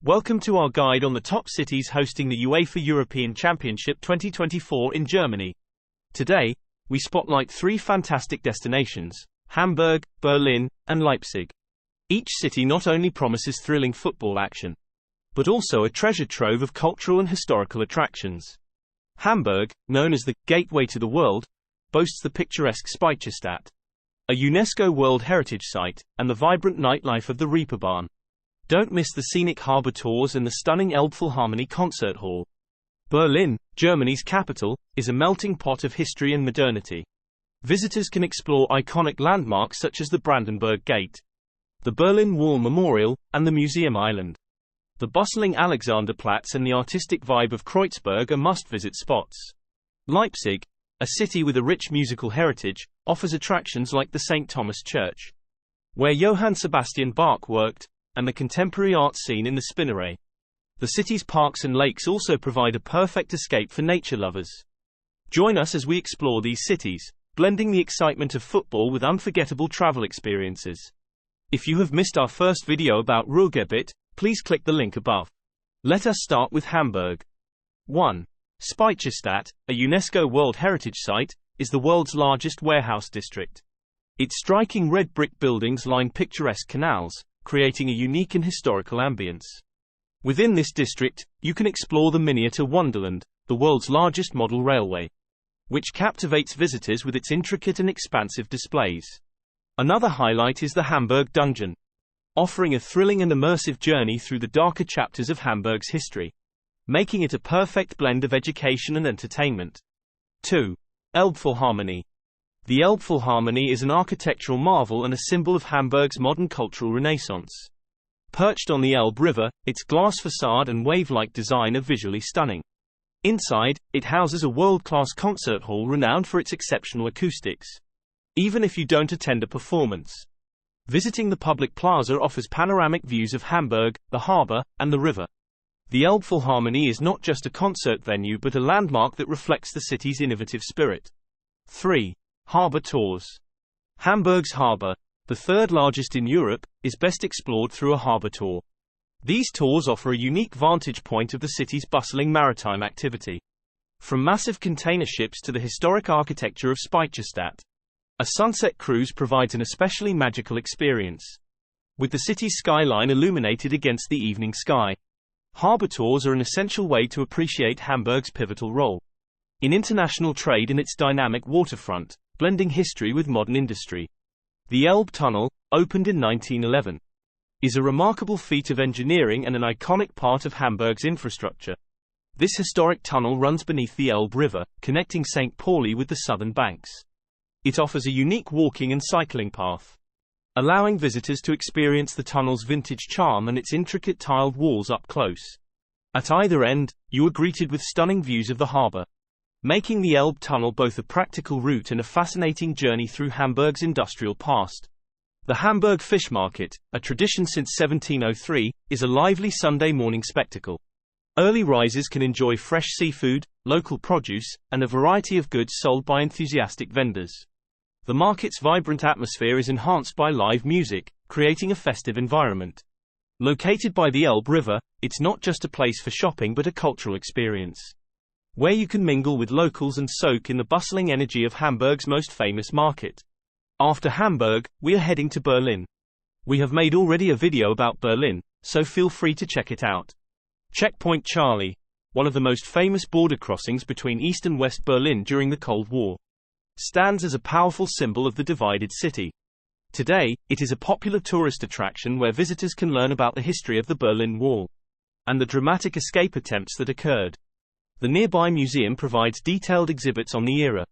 Welcome to our guide on the top cities hosting the UEFA European Championship 2024 in Germany. Today, we spotlight three fantastic destinations: Hamburg, Berlin, and Leipzig. Each city not only promises thrilling football action, but also a treasure trove of cultural and historical attractions. Hamburg, known as the gateway to the world, boasts the picturesque Speicherstadt, a UNESCO World Heritage Site, and the vibrant nightlife of the Reeperbahn. Don't miss the scenic harbor tours and the stunning Elbphilharmonie concert hall. Berlin, Germany's capital, is a melting pot of history and modernity. Visitors can explore iconic landmarks such as the Brandenburg Gate, the Berlin Wall Memorial, and the Museum Island. The bustling Alexanderplatz and the artistic vibe of Kreuzberg are must-visit spots. Leipzig, a city with a rich musical heritage, offers attractions like the St. Thomas Church, where Johann Sebastian Bach worked, and the contemporary art scene in the Spinnerei. The city's parks and lakes also provide a perfect escape for nature lovers. Join us as we explore these cities, blending the excitement of football with unforgettable travel experiences. If you have missed our first video about Ruhrgebiet, please click the link above. Let us start with Hamburg. 1. Speicherstadt, a UNESCO World Heritage Site, is the world's largest warehouse district. Its striking red brick buildings line picturesque canals, creating a unique and historical ambience. Within this district, you can explore the miniature Wonderland, the world's largest model railway, which captivates visitors with its intricate and expansive displays. Another highlight is the Hamburg Dungeon, offering a thrilling and immersive journey through the darker chapters of Hamburg's history, making it a perfect blend of education and entertainment. 2. Elbphilharmonie. The Elbphilharmonie is an architectural marvel and a symbol of Hamburg's modern cultural renaissance. Perched on the Elbe River, its glass facade and wave-like design are visually stunning. Inside, it houses a world-class concert hall renowned for its exceptional acoustics. Even if you don't attend a performance, visiting the public plaza offers panoramic views of Hamburg, the harbor, and the river. The Elbphilharmonie is not just a concert venue but a landmark that reflects the city's innovative spirit. 3. Harbor tours. Hamburg's harbor, the third largest in Europe, is best explored through a harbor tour. These tours offer a unique vantage point of the city's bustling maritime activity. From massive container ships to the historic architecture of Speicherstadt, a sunset cruise provides an especially magical experience, with the city's skyline illuminated against the evening sky. Harbor tours are an essential way to appreciate Hamburg's pivotal role in international trade and its dynamic waterfront, blending history with modern industry. The Elbe Tunnel, opened in 1911, is a remarkable feat of engineering and an iconic part of Hamburg's infrastructure. This historic tunnel runs beneath the Elbe River, connecting St. Pauli with the southern banks. It offers a unique walking and cycling path, allowing visitors to experience the tunnel's vintage charm and its intricate tiled walls up close. At either end, you are greeted with stunning views of the harbor, making the Elbe Tunnel both a practical route and a fascinating journey through Hamburg's industrial past. The Hamburg Fish Market, a tradition since 1703, is a lively Sunday morning spectacle. Early risers can enjoy fresh seafood, local produce, and a variety of goods sold by enthusiastic vendors. The market's vibrant atmosphere is enhanced by live music, creating a festive environment. Located by the Elbe River, it's not just a place for shopping but a cultural experience, where you can mingle with locals and soak in the bustling energy of Hamburg's most famous market. After Hamburg, we are heading to Berlin. We have made already a video about Berlin, so feel free to check it out. Checkpoint Charlie, one of the most famous border crossings between East and West Berlin during the Cold War, stands as a powerful symbol of the divided city. Today, it is a popular tourist attraction where visitors can learn about the history of the Berlin Wall and the dramatic escape attempts that occurred. The nearby museum provides detailed exhibits on the era,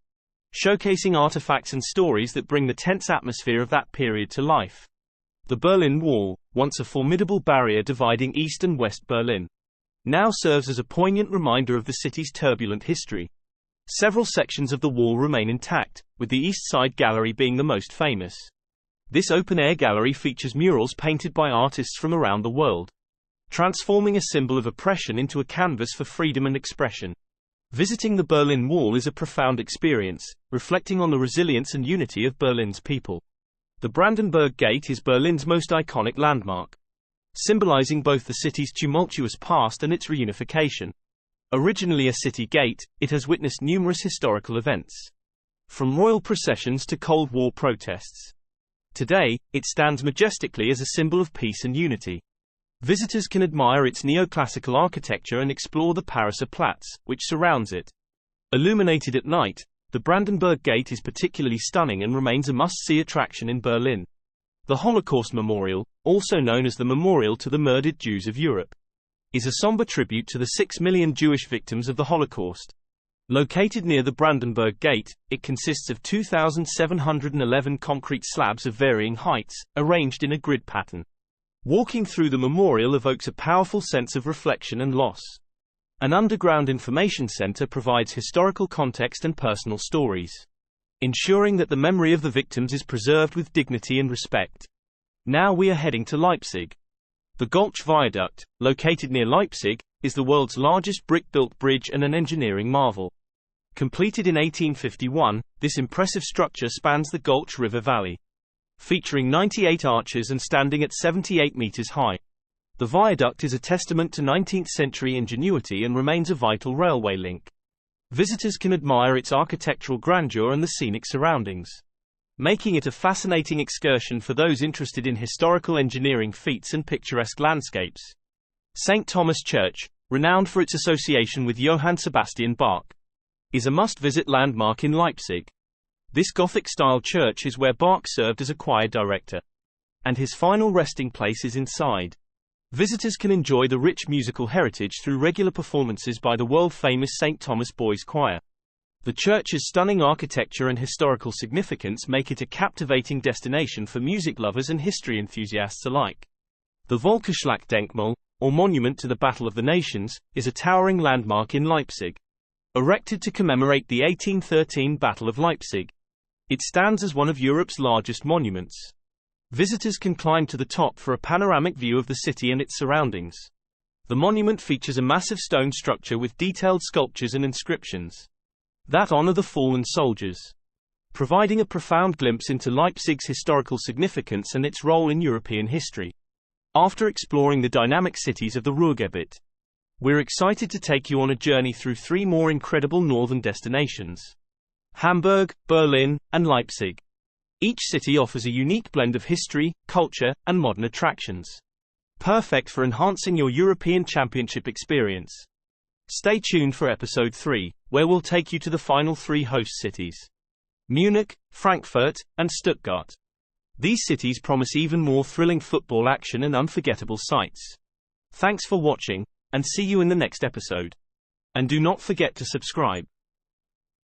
showcasing artifacts and stories that bring the tense atmosphere of that period to life. The Berlin Wall, once a formidable barrier dividing East and West Berlin, now serves as a poignant reminder of the city's turbulent history. Several sections of the wall remain intact, with the East Side Gallery being the most famous. This open-air gallery features murals painted by artists from around the world, transforming a symbol of oppression into a canvas for freedom and expression. Visiting the Berlin Wall is a profound experience, reflecting on the resilience and unity of Berlin's people. The Brandenburg Gate is Berlin's most iconic landmark, symbolizing both the city's tumultuous past and its reunification. Originally a city gate, it has witnessed numerous historical events, from royal processions to Cold War protests. Today, it stands majestically as a symbol of peace and unity. Visitors can admire its neoclassical architecture and explore the Pariser Platz, which surrounds it. Illuminated at night, the Brandenburg Gate is particularly stunning and remains a must-see attraction in Berlin. The Holocaust Memorial, also known as the Memorial to the Murdered Jews of Europe, is a somber tribute to the 6 million Jewish victims of the Holocaust. Located near the Brandenburg Gate, it consists of 2,711 concrete slabs of varying heights, arranged in a grid pattern. Walking through the memorial evokes a powerful sense of reflection and loss. An underground information center provides historical context and personal stories, ensuring that the memory of the victims is preserved with dignity and respect. Now we are heading to Leipzig. The Gulch Viaduct, located near Leipzig, is the world's largest brick-built bridge and an engineering marvel. Completed in 1851, this impressive structure spans the Gulch River Valley, featuring 98 arches and standing at 78 meters high. The viaduct is a testament to 19th-century ingenuity and remains a vital railway link. Visitors can admire its architectural grandeur and the scenic surroundings, making it a fascinating excursion for those interested in historical engineering feats and picturesque landscapes. St. Thomas Church, renowned for its association with Johann Sebastian Bach, is a must-visit landmark in Leipzig. This Gothic-style church is where Bach served as a choir director, and his final resting place is inside. Visitors can enjoy the rich musical heritage through regular performances by the world-famous St. Thomas Boys Choir. The church's stunning architecture and historical significance make it a captivating destination for music lovers and history enthusiasts alike. The Völkerschlachtdenkmal, or Monument to the Battle of the Nations, is a towering landmark in Leipzig. Erected to commemorate the 1813 Battle of Leipzig, it stands as one of Europe's largest monuments. Visitors can climb to the top for a panoramic view of the city and its surroundings. The monument features a massive stone structure with detailed sculptures and inscriptions that honor the fallen soldiers, providing a profound glimpse into Leipzig's historical significance and its role in European history. After exploring the dynamic cities of the Ruhrgebiet, we're excited to take you on a journey through 3 more incredible northern destinations: Hamburg, Berlin, and Leipzig. Each city offers a unique blend of history, culture, and modern attractions, perfect for enhancing your European Championship experience. Stay tuned for episode 3, where we'll take you to the final 3 host cities: Munich, Frankfurt, and Stuttgart. These cities promise even more thrilling football action and unforgettable sights. Thanks for watching, and see you in the next episode. And do not forget to subscribe.